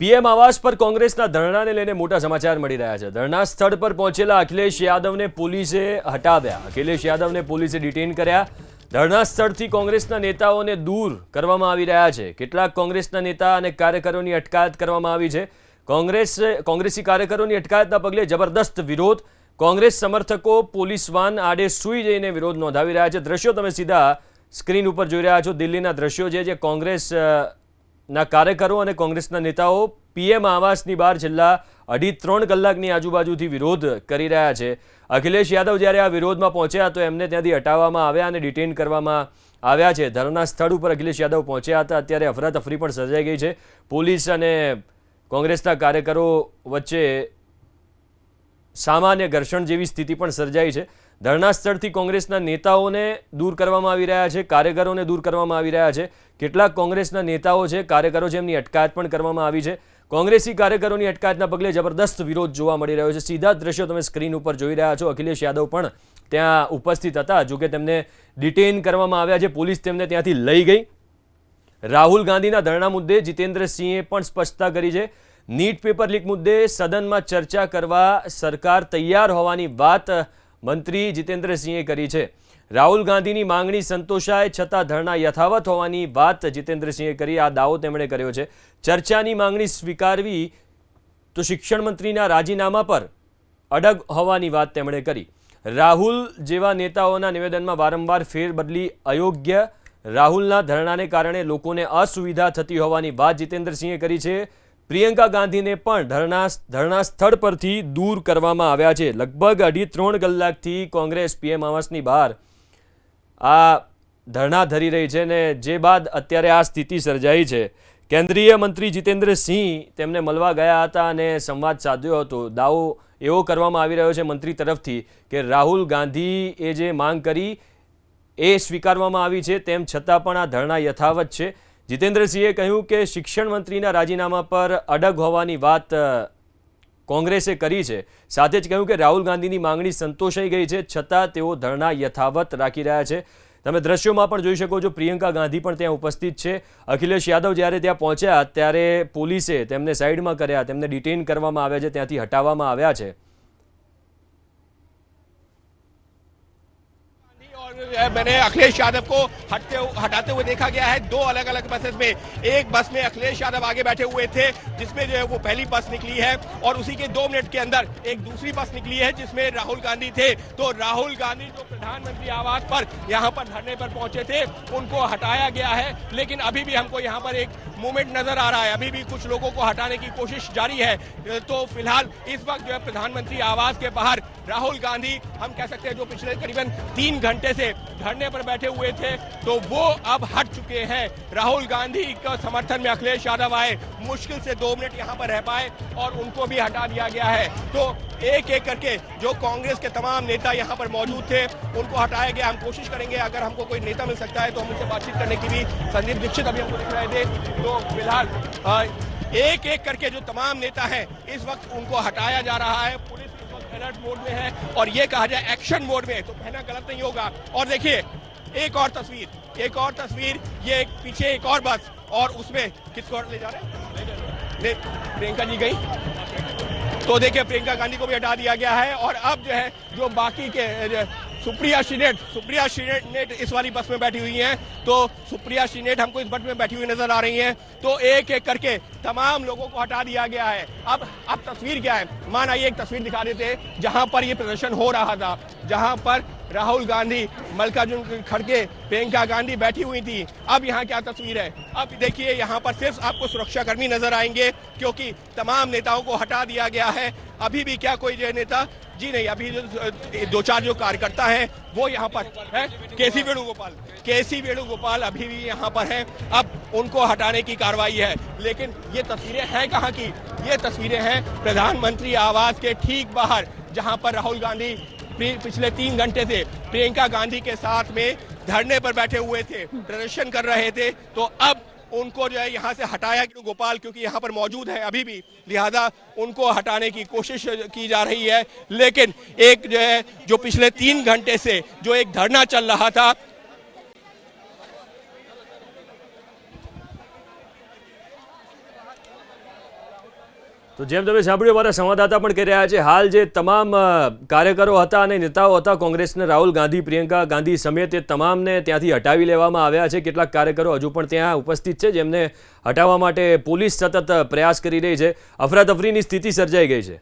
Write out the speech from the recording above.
PM આવાસ પર કોંગ્રેસના ધરણાને લઈને મોટા સમાચાર મળી રહ્યા છે। ધરણા સ્થળ પર પહોંચેલા અખિલેશ યાદવને પોલીસે હટાવ્યા। અખિલેશ યાદવને પોલીસે ડિટેન કર્યા। ધરણા સ્થળથી કોંગ્રેસના નેતાઓને દૂર કરવામાં આવી રહ્યા છે। કેટલાક કોંગ્રેસના નેતા અને કાર્યકરોની અટકાયત કરવામાં આવી છે। કોંગ્રેસી કાર્યકરોની અટકાયતના પગલે જબરદસ્ત વિરોધ। કોંગ્રેસ સમર્થકો પોલીસ વાન આડે સૂઈ જઈને વિરોધ નોંધાવી રહ્યા છે। દ્રશ્યો તમે સીધા સ્ક્રીન ઉપર જોઈ રહ્યા છો। દિલ્હીના દ્રશ્યો છે જે કોંગ્રેસ ના કાર્યકરો અને કોંગ્રેસના નેતાઓ પીએમ આવાસની બહાર છેલ્લા 2.5-3 કલાકની આજુબાજુથી વિરોધ કરી રહ્યા છે। અખિલેશ યાદવ જ્યારે આ વિરોધમાં પહોંચ્યા તો એમને ત્યાંથી હટાવવામાં આવ્યા અને ડિટેન કરવામાં આવ્યા છે। ધરણા સ્થળ ઉપર અખિલેશ યાદવ પહોંચ્યા હતા। અત્યારે અફરાતફરી પણ સર્જાઈ ગઈ છે। પોલીસ અને કોંગ્રેસના કાર્યકરો વચ્ચે સામાન્ય ઘર્ષણ જેવી સ્થિતિ પણ સર્જાઈ છે। ધરણા સ્થળથી કોંગ્રેસના નેતાઓને દૂર કરવામાં આવી રહ્યા છે, કાર્યકરોને દૂર કરવામાં આવી રહ્યા છે। કેટલાક કોંગ્રેસના નેતાઓ છે, કાર્યકરો છે, એમની અટકાયત પણ કરવામાં આવી છે। કોંગ્રેસી કાર્યકરોની અટકાયતના પગલે જબરદસ્ત વિરોધ જોવા મળી રહ્યો છે। સીધા દ્રશ્યો તમે સ્ક્રીન ઉપર જોઈ રહ્યા છો। અખિલેશ યાદવ પણ ત્યાં ઉપસ્થિત હતા, જોકે તેમને ડિટેન કરવામાં આવ્યા છે। પોલીસ તેમને ત્યાંથી લઈ ગઈ। રાહુલ ગાંધીના ધરણા મુદ્દે જીતેન્દ્રસિંહે પણ સ્પષ્ટતા કરી છે। નીટ પેપર લીક મુદ્દે સદનમાં ચર્ચા કરવા સરકાર તૈયાર હોવાની વાત મંત્રી જીતેન્દ્રસિંહે કરી છે। રાહુલ ગાંધીની માંગણી સંતોષાય છતાં ધરણા યથાવત હોવાની વાત જીતેન્દ્રસિંહે કરી। આ દાવો તેમણે કર્યો છે। ચર્ચાની માંગણી સ્વીકારવી તો શિક્ષણ મંત્રીના રાજીનામા પર અડગ હોવાની વાત તેમણે કરી। રાહુલ જેવા નેતાઓના નિવેદનમાં વારંવાર ફેરબદલી અયોગ્ય। રાહુલના ધરણાને કારણે લોકોને અસુવિધા થતી હોવાની વાત જીતેન્દ્રસિંહે કરી છે। પ્રિયંકા ગાંધીને પણ ધરણા સ્થળ પરથી દૂર કરવામાં આવ્યા છે। લગભગ 2.5-3 કલાકથી કોંગ્રેસ પીએમ આવાસની બહાર આ ધરણા ધરી રહી છે ને જે બાદ અત્યારે આ સ્થિતિ સર્જાઈ છે। કેન્દ્રીય મંત્રી જીતેન્દ્રસિંહ તેમને મળવા ગયા હતા અને સંવાદ સાધ્યો હતો। દાવો એવો કરવામાં આવી રહ્યો છે મંત્રી તરફથી કે રાહુલ ગાંધીએ જે માંગ કરી એ સ્વીકારવામાં આવી છે, તેમ છતાં પણ આ ધરણા યથાવત છે। જીતેન્દ્રસિંહે કહ્યું કે શિક્ષણ મંત્રીના રાજીનામા પર અડગ હોવાની વાત કોંગ્રેસે કરી છે। સાથે જ કહ્યું કે રાહુલ ગાંધીની માંગણી સંતોષાઈ ગઈ છે, છતાં તેઓ ધરણા યથાવત રાખી રહ્યા છે। તમે દ્રશ્યોમાં પણ જોઈ શકો છો, પ્રિયંકા ગાંધી પણ ત્યાં ઉપસ્થિત છે। અખિલેશ યાદવ જ્યારે ત્યાં પહોંચ્યા ત્યારે પોલીસે તેમને સાઈડમાં કર્યા, તેમને ડિટેન કરવામાં આવ્યા છે, ત્યાંથી હટાવવામાં આવ્યા છે। मैंने अखिलेश यादव को हटाते हुए देखा गया है। 2 अलग अलग बसेस में, एक बस में अखिलेश यादव आगे बैठे हुए थे जिसमें जो है वो पहली बस निकली है और उसी के 2 मिनट के अंदर एक दूसरी बस निकली है जिसमें राहुल गांधी थे। तो राहुल गांधी जो प्रधानमंत्री आवास पर यहाँ पर धरने पर पहुंचे थे उनको हटाया गया है, लेकिन अभी भी हमको यहाँ पर एक मूवमेंट नजर आ रहा है। अभी भी कुछ लोगों को हटाने की कोशिश जारी है। तो फिलहाल इस वक्त जो है प्रधानमंत्री आवास के बाहर राहुल गांधी, हम कह सकते हैं जो पिछले करीबन 3 घंटे से धरने पर बैठे हुए थे, तो वो अब हट चुके हैं। राहुल गांधी के समर्थन में अखिलेश यादव आए, मुश्किल से 2 मिनट यहाँ पर रह पाए और उनको भी हटा दिया गया है। तो एक एक करके जो कांग्रेस के तमाम नेता यहाँ पर मौजूद थे उनको हटाया गया। हम कोशिश करेंगे, अगर हमको कोई नेता मिल सकता है तो हम उनसे बातचीत करने की भी। संदीप दीक्षित अभी हमको दिख रहे थे। तो फिलहाल एक एक करके जो तमाम नेता हैं इस वक्त उनको हटाया जा रहा है। पुलिस इस वक्त अलर्ट मोड में है और ये कहा जाए एक्शन मोड में, तो कहना गलत नहीं होगा। और देखिए एक और तस्वीर, ये एक पीछे एक और बस और उसमें किसको ले जा रहे हैं? प्रियंका जी गई, तो देखिए प्रियंका गांधी को भी हटा दिया गया है। और अब जो है जो बाकी के सुप्रिया श्रीनेट इस वाली बस में बैठी हुई हैं, तो सुप्रिया श्रीनेट हमको इस बस में बैठी हुई नजर आ रही हैं। तो एक एक करके तमाम लोगों को हटा दिया गया है। अब तस्वीर क्या है, मान आइए एक तस्वीर दिखा देते जहां पर ये प्रदर्शन हो रहा था, जहां पर राहुल गांधी, मल्लिकार्जुन खड़गे, प्रियंका गांधी बैठी हुई थी। अब यहाँ क्या तस्वीर है, अब देखिए यहाँ पर सिर्फ आपको सुरक्षाकर्मी नजर आएंगे क्योंकि तमाम नेताओं को हटा दिया गया है। अभी भी क्या कोई जो नेता जी नहीं, अभी जो 2-4 जो कार्यकर्ता हैं वो यहाँ पर है। केसी वेणुगोपाल अभी भी यहाँ पर हैं। अब उनको हटाने की कार्रवाई है, लेकिन ये तस्वीरें हैं कहाँ की? ये तस्वीरें हैं प्रधानमंत्री आवास के ठीक बाहर, जहाँ पर राहुल गांधी पिछले 3 घंटे से प्रियंका गांधी के साथ में धरने पर बैठे हुए थे, प्रदर्शन कर रहे थे। तो अब उनको जो है यहाँ से हटाया गोपाल, क्योंकि यहाँ पर मौजूद है अभी भी, लिहाजा उनको हटाने की कोशिश की जा रही है। लेकिन एक जो है जो पिछले 3 घंटे से जो एक धरना चल रहा था, તો જેમ તમે સાંભળ્યું, અમારા સંવાદદાતા પણ કહી રહ્યા છે, હાલ જે તમામ કાર્યકરો હતા અને નેતાઓ હતા કોંગ્રેસના, રાહુલ ગાંધી, પ્રિયંકા ગાંધી સમેત, એ તમામને ત્યાંથી હટાવી લેવામાં આવ્યા છે. કેટલાક કાર્યકરો હજુ પણ ત્યાં ઉપસ્થિત છે, જેમને હટાવવા માટે પોલીસ સતત પ્રયાસ કરી રહી છે. અફરાતફરીની સ્થિતિ સર્જાઈ ગઈ છે.